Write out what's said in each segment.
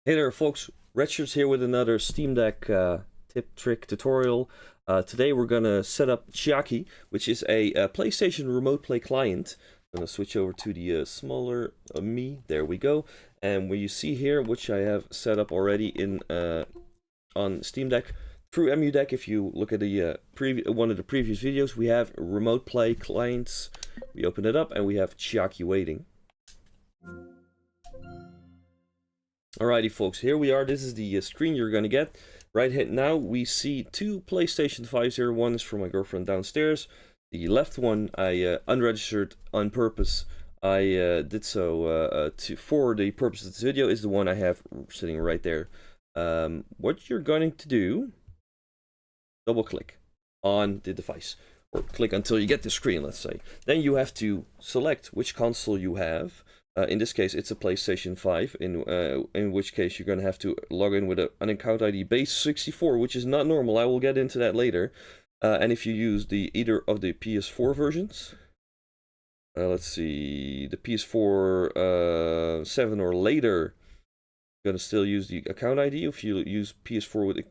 Hey there folks, Redshirts here with another Steamdeck tip trick tutorial. Today we're gonna set up Chiaki, which is a PlayStation Remote Play client. I'm gonna switch over to the smaller me, there we go. And what you see here, which I have set up already in on Steamdeck through EmuDeck. If you look at the one of the previous videos, we have Remote Play clients. We open it up and we have Chiaki waiting. Alrighty folks, here we are. This is the screen you're gonna get. Right now we see two PlayStation 501s from my girlfriend downstairs. The left one I unregistered on purpose. I did so for the purpose of this video, is the one I have sitting right there. What you're going to do, double click on the device, or click until you get the screen, let's say. Then you have to select which console you have. In this case, it's a PlayStation 5, in which case you're going to have to log in with an account ID base 64, which is not normal. I will get into that later. And if you use either of the PS4 versions, let's see, the PS4 7 or later, you're going to still use the account ID. If you use PS4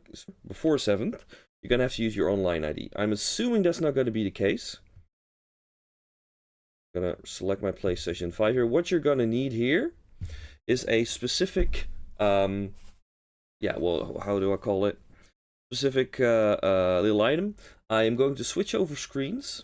before 7, you're going to have to use your online ID. I'm assuming that's not going to be the case. Gonna select my PlayStation 5 here. What you're gonna need here is a specific yeah, well, how do I call it, specific little item. I am going to switch over screens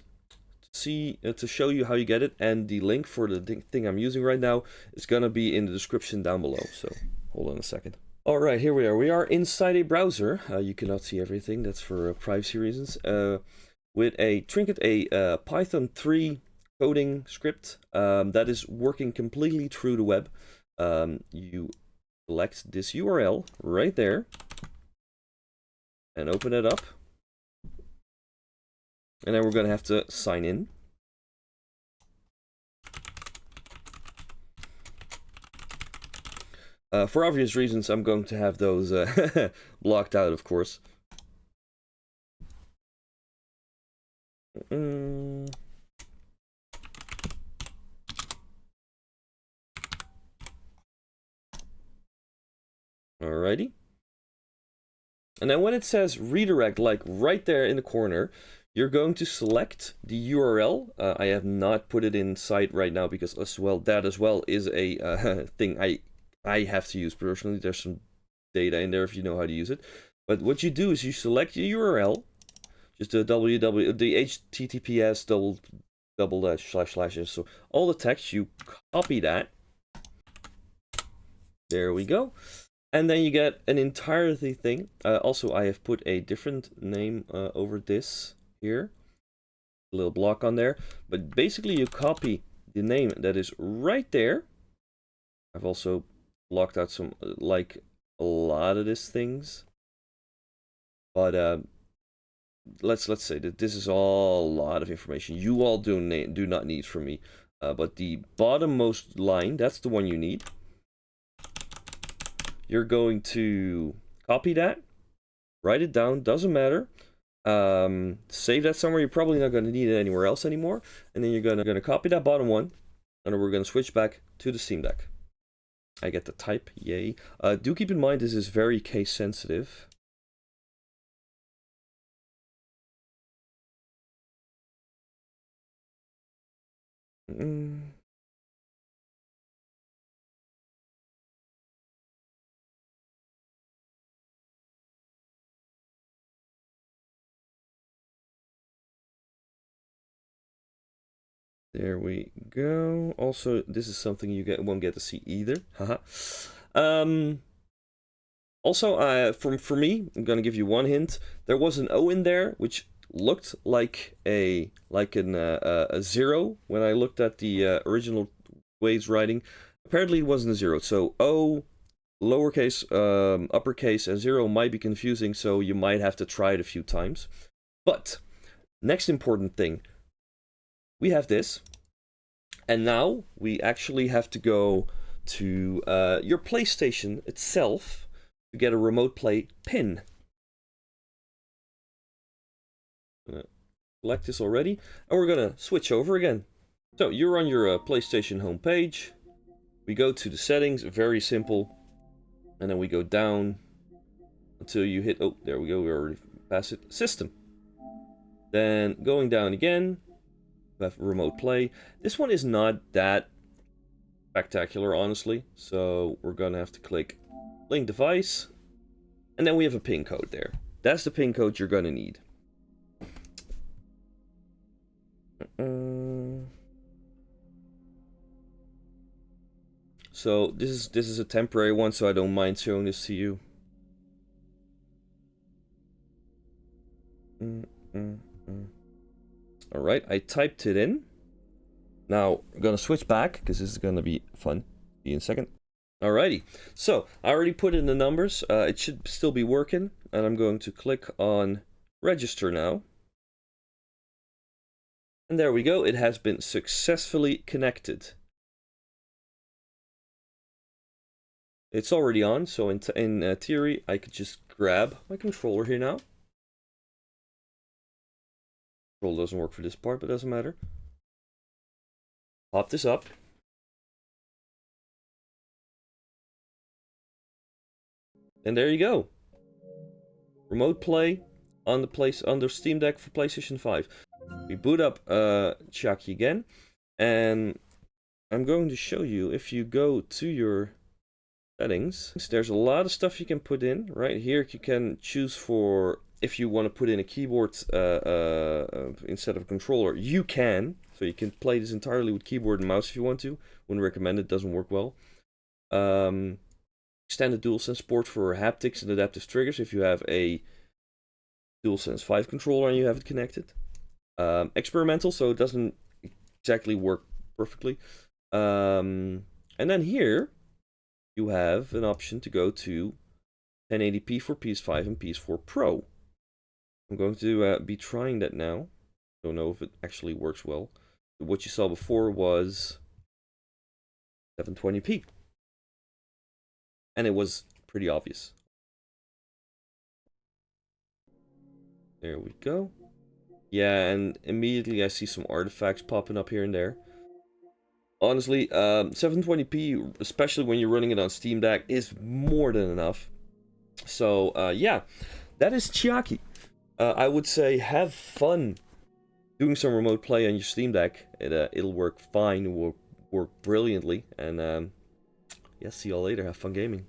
to show you how you get it, and the link for the thing I'm using right now is gonna be in the description down below, so hold on a second. Alright, here we are. We are inside a browser. You cannot see everything, that's for privacy reasons. With a Trinket, a Python 3 coding script that is working completely through the web. You select this URL right there and open it up, and then we're going to have to sign in. For obvious reasons, I'm going to have those blocked out, of course. Alrighty. And then when it says redirect, like right there in the corner, you're going to select the URL. I have not put it in sight right now because that as well is a thing I have to use personally. There's some data in there if you know how to use it. But what you do is you select your URL, just the HTTPS // so all the text, you copy that. There we go. And then you get an entirety thing. Also, I have put a different name over this here. A little block on there. But basically, you copy the name that is right there. I've also blocked out some, like, a lot of these things. But let's say that this is all a lot of information. You all do not need from me. But the bottommost line, that's the one you need. You're going to copy that, write it down, doesn't matter. Save that somewhere. You're probably not going to need it anywhere else anymore. And then you're going to copy that bottom one, and then we're going to switch back to the Steamdeck. I get the type, yay. Do keep in mind this is very case sensitive. There we go. Also, this is something you won't get to see either. Haha. Also, for me, I'm gonna give you one hint. There was an O in there, which looked like a zero when I looked at the original ways writing. Apparently, it wasn't a zero. So O, lowercase, uppercase, and zero might be confusing. So you might have to try it a few times. But next important thing. We have this, and now we actually have to go to your PlayStation itself to get a remote play pin. I'm gonna select this already, and we're gonna switch over again. So you're on your PlayStation homepage. We go to the settings, very simple. And then we go down until you hit, oh, there we go, we already passed it, system. Then going down again, we have remote play. This one is not that spectacular, honestly, so we're gonna have to click link device, and then we have a pin code there. That's the pin code you're gonna need. So this is a temporary one, so I don't mind showing this to you. Alright, I typed it in. Now, I'm gonna switch back, because this is gonna be fun. See you in a second. Alrighty, so I already put in the numbers. It should still be working, and I'm going to click on register now. And there we go, it has been successfully connected. It's already on, so in theory, I could just grab my controller here now. Control doesn't work for this part, but doesn't matter. Pop this up. And there you go. Remote play on the under Steamdeck for PlayStation 5. We boot up Chiaki again, and I'm going to show you, if you go to your settings, there's a lot of stuff you can put in. Right here you can choose for, if you want to put in a keyboard instead of a controller, you can. So you can play this entirely with keyboard and mouse if you want to. Wouldn't recommend it, doesn't work well. Extended DualSense port for haptics and adaptive triggers if you have a DualSense 5 controller and you have it connected. Experimental, so it doesn't exactly work perfectly. And then here you have an option to go to 1080p for PS5 and PS4 Pro. I'm going to be trying that now. Don't know if it actually works well. What you saw before was 720p. And it was pretty obvious. There we go. Yeah, and immediately I see some artifacts popping up here and there. Honestly, 720p, especially when you're running it on Steamdeck, is more than enough. So, yeah, that is Chiaki. I would say have fun doing some remote play on your Steamdeck. It'll work fine, it will work brilliantly. And, yeah, see y'all later. Have fun gaming.